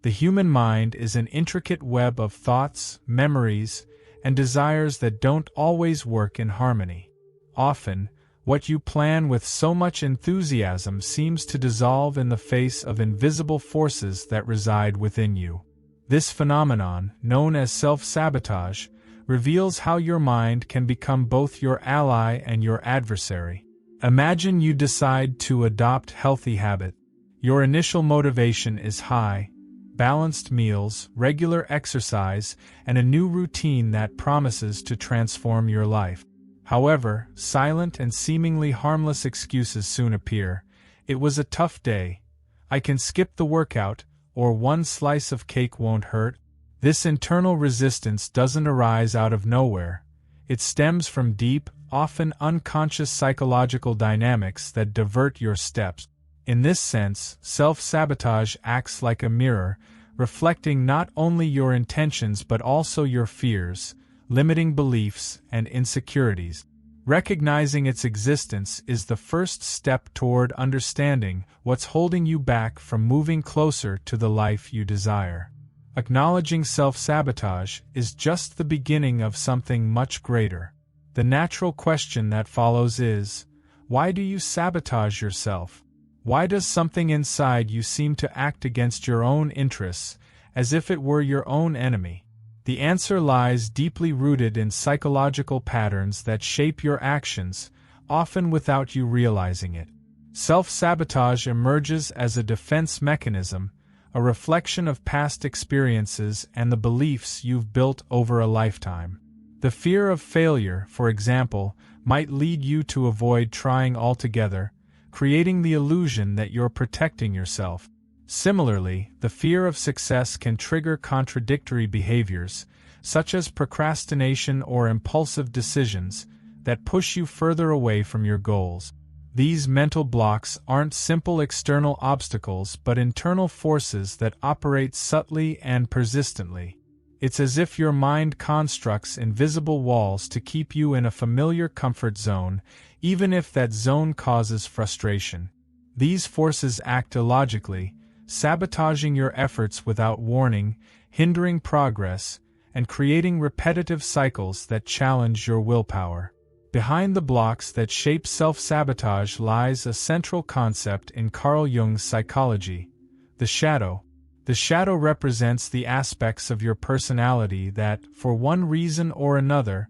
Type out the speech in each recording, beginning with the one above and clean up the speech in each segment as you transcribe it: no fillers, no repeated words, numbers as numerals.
The human mind is an intricate web of thoughts, memories, and desires that don't always work in harmony. Often, what you plan with so much enthusiasm seems to dissolve in the face of invisible forces that reside within you. This phenomenon, known as self-sabotage, reveals how your mind can become both your ally and your adversary. Imagine you decide to adopt healthy habits. Your initial motivation is high: balanced meals, regular exercise, and a new routine that promises to transform your life. However, silent and seemingly harmless excuses soon appear. It was a tough day. I can skip the workout, or one slice of cake won't hurt. This internal resistance doesn't arise out of nowhere. It stems from deep, often unconscious psychological dynamics that divert your steps. In this sense, self-sabotage acts like a mirror, reflecting not only your intentions but also your fears, limiting beliefs, and insecurities. Recognizing its existence is the first step toward understanding what's holding you back from moving closer to the life you desire. Acknowledging self-sabotage is just the beginning of something much greater. The natural question that follows is, why do you sabotage yourself? Why does something inside you seem to act against your own interests, as if it were your own enemy? The answer lies deeply rooted in psychological patterns that shape your actions, often without you realizing it. Self-sabotage emerges as a defense mechanism, a reflection of past experiences and the beliefs you've built over a lifetime. The fear of failure, for example, might lead you to avoid trying altogether, creating the illusion that you're protecting yourself. Similarly, the fear of success can trigger contradictory behaviors, such as procrastination or impulsive decisions, that push you further away from your goals. These mental blocks aren't simple external obstacles but internal forces that operate subtly and persistently. It's as if your mind constructs invisible walls to keep you in a familiar comfort zone, even if that zone causes frustration. These forces act illogically, sabotaging your efforts without warning, hindering progress, and creating repetitive cycles that challenge your willpower. Behind the blocks that shape self-sabotage lies a central concept in Carl Jung's psychology: the shadow. The shadow represents the aspects of your personality that, for one reason or another,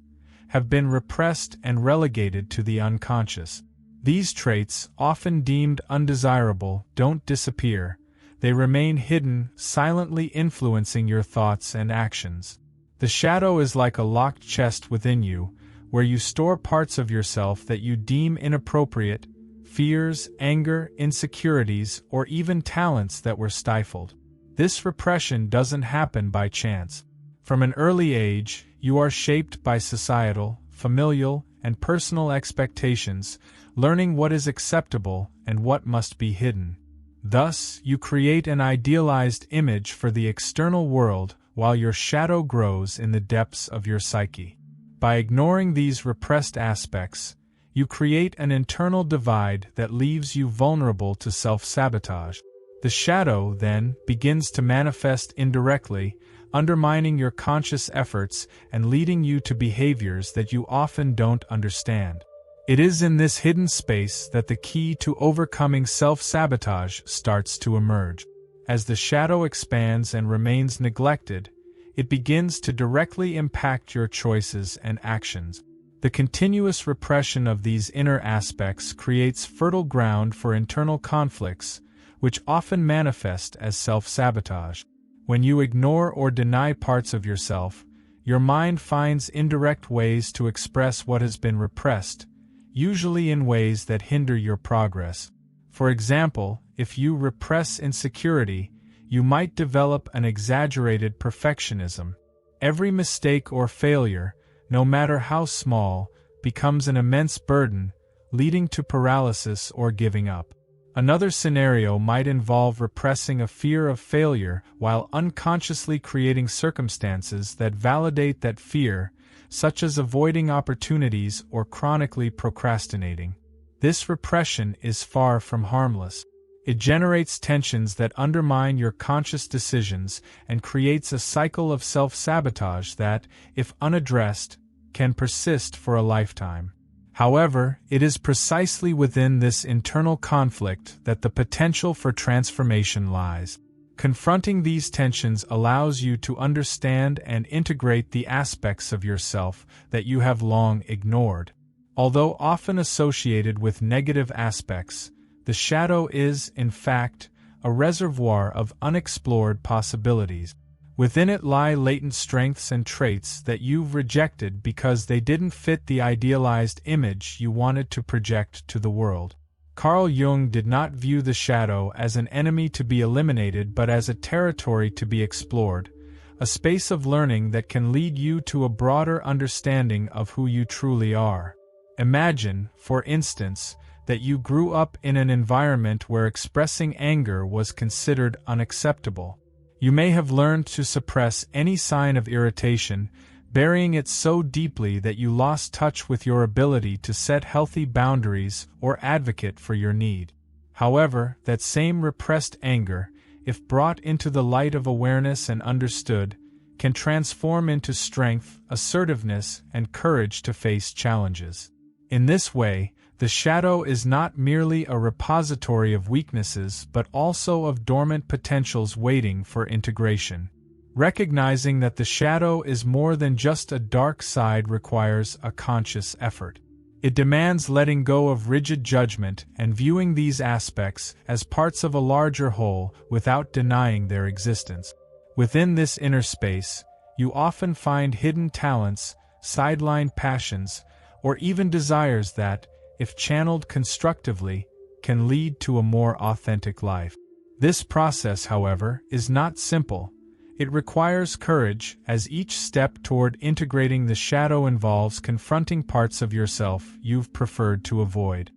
have been repressed and relegated to the unconscious. These traits, often deemed undesirable, don't disappear. They remain hidden, silently influencing your thoughts and actions. The shadow is like a locked chest within you, where you store parts of yourself that you deem inappropriate: fears, anger, insecurities, or even talents that were stifled. This repression doesn't happen by chance. From an early age, you are shaped by societal, familial, and personal expectations, learning what is acceptable and what must be hidden. Thus, you create an idealized image for the external world while your shadow grows in the depths of your psyche. By ignoring these repressed aspects, you create an internal divide that leaves you vulnerable to self-sabotage. The shadow, then, begins to manifest indirectly, undermining your conscious efforts and leading you to behaviors that you often don't understand. It is in this hidden space that the key to overcoming self-sabotage starts to emerge. As the shadow expands and remains neglected, it begins to directly impact your choices and actions. The continuous repression of these inner aspects creates fertile ground for internal conflicts, which often manifest as self-sabotage. When you ignore or deny parts of yourself, your mind finds indirect ways to express what has been repressed, usually in ways that hinder your progress. For example, if you repress insecurity, you might develop an exaggerated perfectionism. Every mistake or failure, no matter how small, becomes an immense burden, leading to paralysis or giving up. Another scenario might involve repressing a fear of failure while unconsciously creating circumstances that validate that fear, such as avoiding opportunities or chronically procrastinating. This repression is far from harmless. It generates tensions that undermine your conscious decisions and creates a cycle of self-sabotage that, if unaddressed, can persist for a lifetime. However, it is precisely within this internal conflict that the potential for transformation lies. Confronting these tensions allows you to understand and integrate the aspects of yourself that you have long ignored. Although often associated with negative aspects, the shadow is, in fact, a reservoir of unexplored possibilities. Within it lie latent strengths and traits that you've rejected because they didn't fit the idealized image you wanted to project to the world. Carl Jung did not view the shadow as an enemy to be eliminated but as a territory to be explored, a space of learning that can lead you to a broader understanding of who you truly are. Imagine, for instance, that you grew up in an environment where expressing anger was considered unacceptable. You may have learned to suppress any sign of irritation, burying it so deeply that you lost touch with your ability to set healthy boundaries or advocate for your need. However, that same repressed anger, if brought into the light of awareness and understood, can transform into strength, assertiveness, and courage to face challenges. In this way, the shadow is not merely a repository of weaknesses but also of dormant potentials waiting for integration. Recognizing that the shadow is more than just a dark side requires a conscious effort. It demands letting go of rigid judgment and viewing these aspects as parts of a larger whole without denying their existence. Within this inner space, you often find hidden talents, sidelined passions, or even desires that, if channeled constructively, can lead to a more authentic life. This process, however, is not simple. It requires courage, as each step toward integrating the shadow involves confronting parts of yourself you've preferred to avoid.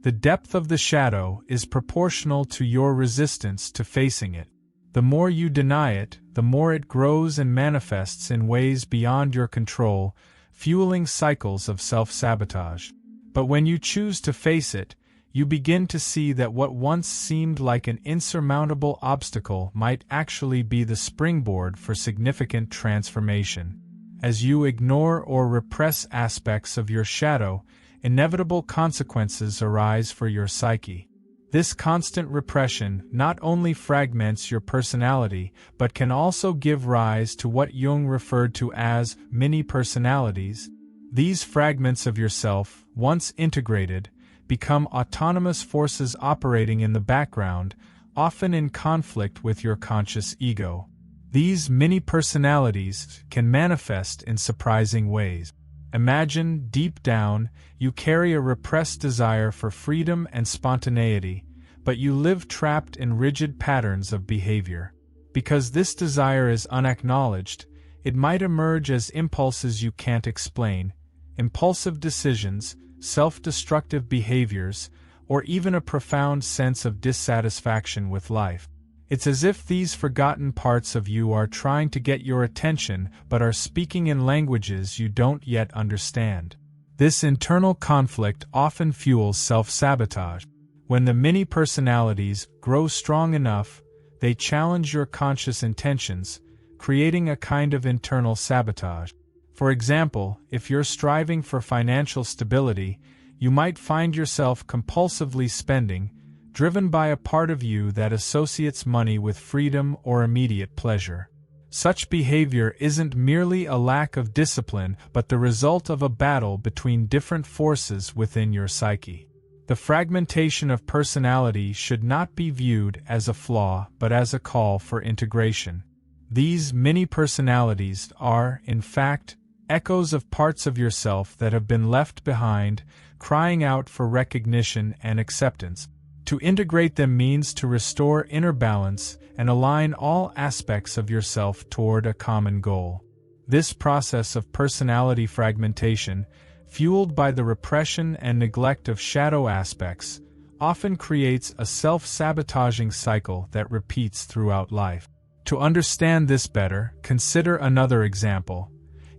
The depth of the shadow is proportional to your resistance to facing it. The more you deny it, the more it grows and manifests in ways beyond your control, fueling cycles of self-sabotage. But when you choose to face it, you begin to see that what once seemed like an insurmountable obstacle might actually be the springboard for significant transformation. As you ignore or repress aspects of your shadow, inevitable consequences arise for your psyche. This constant repression not only fragments your personality but can also give rise to what Jung referred to as mini-personalities. These fragments of yourself, once integrated, become autonomous forces operating in the background, often in conflict with your conscious ego. These mini-personalities can manifest in surprising ways. Imagine, deep down, you carry a repressed desire for freedom and spontaneity, but you live trapped in rigid patterns of behavior. Because this desire is unacknowledged, it might emerge as impulses you can't explain, impulsive decisions, self-destructive behaviors, or even a profound sense of dissatisfaction with life. It's as if these forgotten parts of you are trying to get your attention but are speaking in languages you don't yet understand. This internal conflict often fuels self-sabotage. When the mini-personalities grow strong enough, they challenge your conscious intentions, creating a kind of internal sabotage. For example, if you're striving for financial stability, you might find yourself compulsively spending, driven by a part of you that associates money with freedom or immediate pleasure. Such behavior isn't merely a lack of discipline but the result of a battle between different forces within your psyche. The fragmentation of personality should not be viewed as a flaw but as a call for integration. These mini-personalities are, in fact, echoes of parts of yourself that have been left behind, crying out for recognition and acceptance. To integrate them means to restore inner balance and align all aspects of yourself toward a common goal. This process of personality fragmentation, fueled by the repression and neglect of shadow aspects, often creates a self-sabotaging cycle that repeats throughout life. To understand this better, consider another example.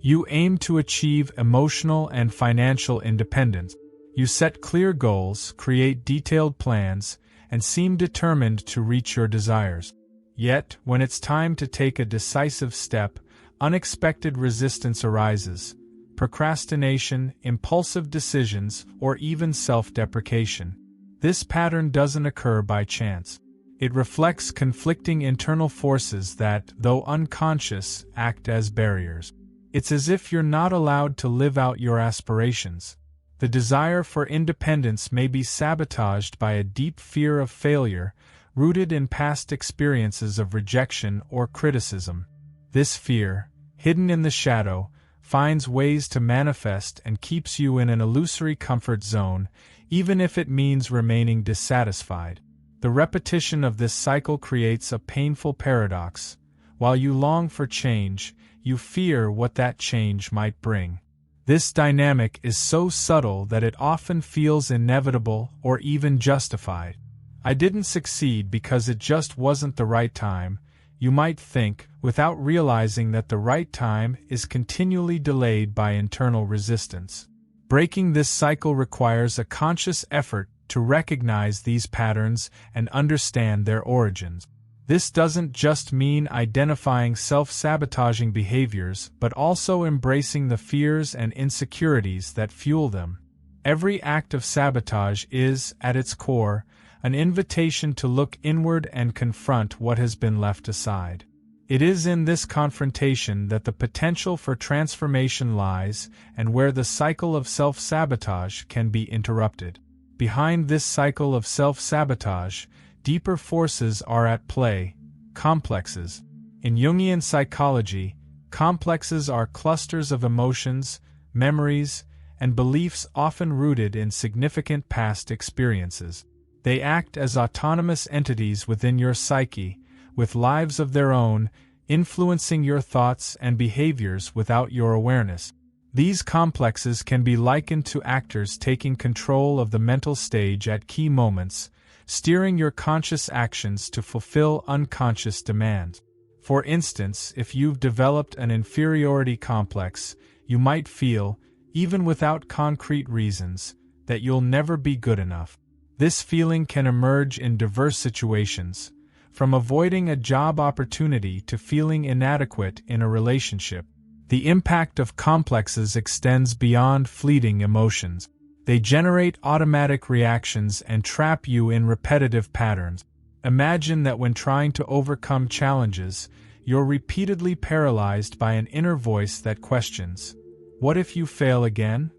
You aim to achieve emotional and financial independence. You set clear goals, create detailed plans, and seem determined to reach your desires. Yet, when it's time to take a decisive step, unexpected resistance arises. Procrastination, impulsive decisions, or even self-deprecation. This pattern doesn't occur by chance. It reflects conflicting internal forces that, though unconscious, act as barriers. It's as if you're not allowed to live out your aspirations. The desire for independence may be sabotaged by a deep fear of failure, rooted in past experiences of rejection or criticism. This fear, hidden in the shadow, finds ways to manifest and keeps you in an illusory comfort zone, even if it means remaining dissatisfied. The repetition of this cycle creates a painful paradox. While you long for change, you fear what that change might bring. This dynamic is so subtle that it often feels inevitable or even justified. I didn't succeed because it just wasn't the right time, you might think, without realizing that the right time is continually delayed by internal resistance. Breaking this cycle requires a conscious effort to recognize these patterns and understand their origins. This doesn't just mean identifying self-sabotaging behaviors, but also embracing the fears and insecurities that fuel them. Every act of sabotage is, at its core, an invitation to look inward and confront what has been left aside. It is in this confrontation that the potential for transformation lies and where the cycle of self-sabotage can be interrupted. Behind this cycle of self-sabotage, deeper forces are at play: complexes. In Jungian psychology, complexes are clusters of emotions, memories, and beliefs often rooted in significant past experiences. They act as autonomous entities within your psyche, with lives of their own, influencing your thoughts and behaviors without your awareness. These complexes can be likened to actors taking control of the mental stage at key moments, steering your conscious actions to fulfill unconscious demands. For instance, if you've developed an inferiority complex, you might feel, even without concrete reasons, that you'll never be good enough. This feeling can emerge in diverse situations, from avoiding a job opportunity to feeling inadequate in a relationship. The impact of complexes extends beyond fleeting emotions. They generate automatic reactions and trap you in repetitive patterns. Imagine that when trying to overcome challenges, you're repeatedly paralyzed by an inner voice that questions, "What if you fail again?"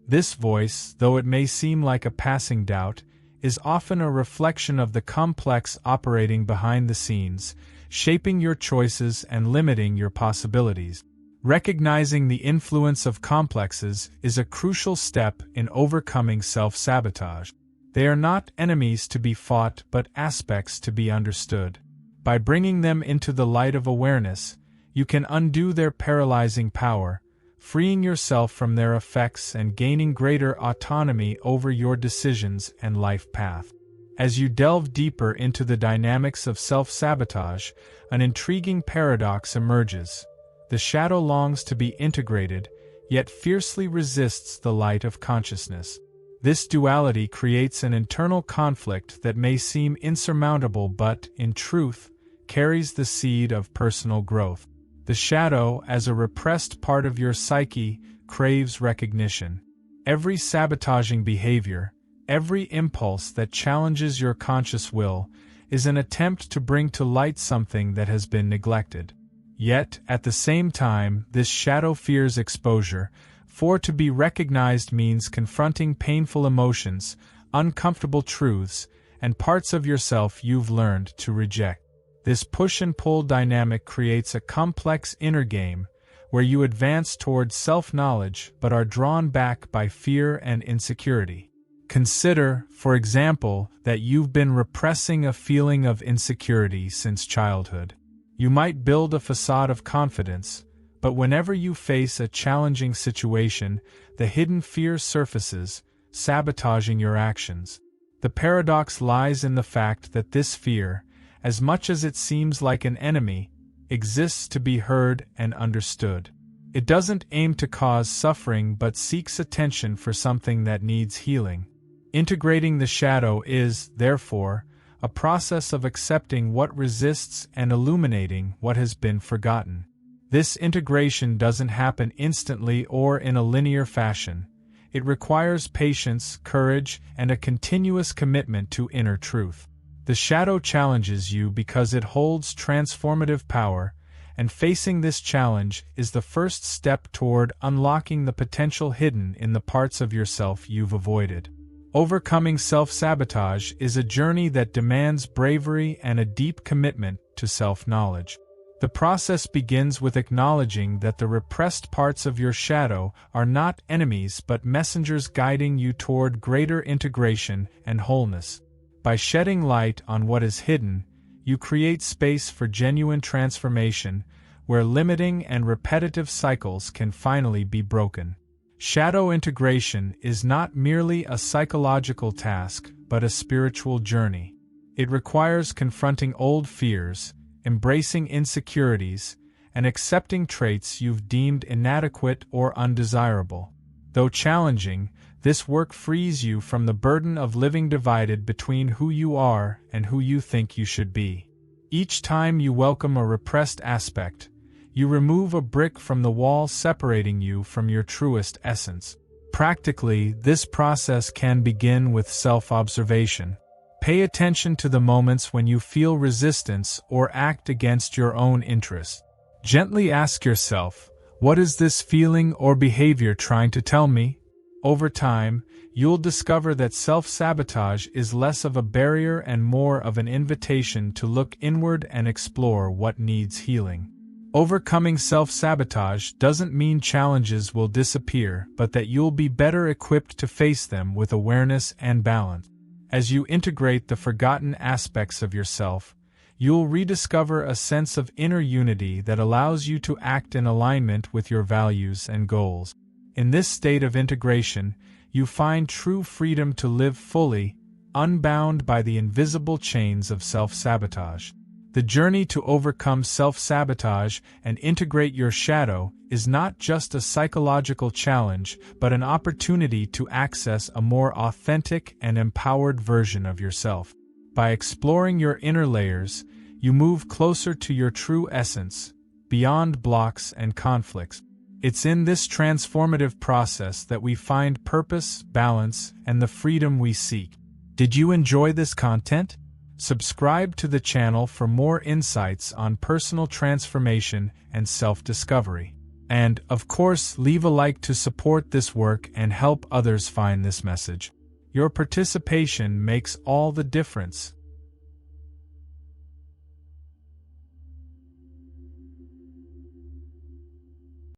This voice, though it may seem like a passing doubt, is often a reflection of the complex operating behind the scenes, shaping your choices and limiting your possibilities. Recognizing the influence of complexes is a crucial step in overcoming self-sabotage. They are not enemies to be fought but aspects to be understood. By bringing them into the light of awareness, you can undo their paralyzing power, freeing yourself from their effects and gaining greater autonomy over your decisions and life path. As you delve deeper into the dynamics of self-sabotage, an intriguing paradox emerges. The shadow longs to be integrated, yet fiercely resists the light of consciousness. This duality creates an internal conflict that may seem insurmountable but, in truth, carries the seed of personal growth. The shadow, as a repressed part of your psyche, craves recognition. Every sabotaging behavior, every impulse that challenges your conscious will, is an attempt to bring to light something that has been neglected. Yet, at the same time, this shadow fears exposure, for to be recognized means confronting painful emotions, uncomfortable truths, and parts of yourself you've learned to reject. This push and pull dynamic creates a complex inner game, where you advance towards self-knowledge but are drawn back by fear and insecurity. Consider, for example, that you've been repressing a feeling of insecurity since childhood. You might build a facade of confidence, but whenever you face a challenging situation, the hidden fear surfaces, sabotaging your actions. The paradox lies in the fact that this fear, as much as it seems like an enemy, exists to be heard and understood. It doesn't aim to cause suffering but seeks attention for something that needs healing. Integrating the shadow is, therefore, a process of accepting what resists and illuminating what has been forgotten. This integration doesn't happen instantly or in a linear fashion. It requires patience, courage, and a continuous commitment to inner truth. The shadow challenges you because it holds transformative power, and facing this challenge is the first step toward unlocking the potential hidden in the parts of yourself you've avoided. Overcoming self-sabotage is a journey that demands bravery and a deep commitment to self-knowledge. The process begins with acknowledging that the repressed parts of your shadow are not enemies but messengers guiding you toward greater integration and wholeness. By shedding light on what is hidden, you create space for genuine transformation, where limiting and repetitive cycles can finally be broken. Shadow integration is not merely a psychological task, but a spiritual journey. It requires confronting old fears, embracing insecurities, and accepting traits you've deemed inadequate or undesirable. Though challenging, this work frees you from the burden of living divided between who you are and who you think you should be. Each time you welcome a repressed aspect, you remove a brick from the wall separating you from your truest essence. Practically, this process can begin with self-observation. Pay attention to the moments when you feel resistance or act against your own interests. Gently ask yourself, what is this feeling or behavior trying to tell me? Over time, you'll discover that self-sabotage is less of a barrier and more of an invitation to look inward and explore what needs healing. Overcoming self-sabotage doesn't mean challenges will disappear, but that you'll be better equipped to face them with awareness and balance. As you integrate the forgotten aspects of yourself, you'll rediscover a sense of inner unity that allows you to act in alignment with your values and goals. In this state of integration, you find true freedom to live fully, unbound by the invisible chains of self-sabotage. The journey to overcome self-sabotage and integrate your shadow is not just a psychological challenge, but an opportunity to access a more authentic and empowered version of yourself. By exploring your inner layers, you move closer to your true essence, beyond blocks and conflicts. It's in this transformative process that we find purpose, balance, and the freedom we seek. Did you enjoy this content? Subscribe to the channel for more insights on personal transformation and self-discovery. And, of course, leave a like to support this work and help others find this message. Your participation makes all the difference.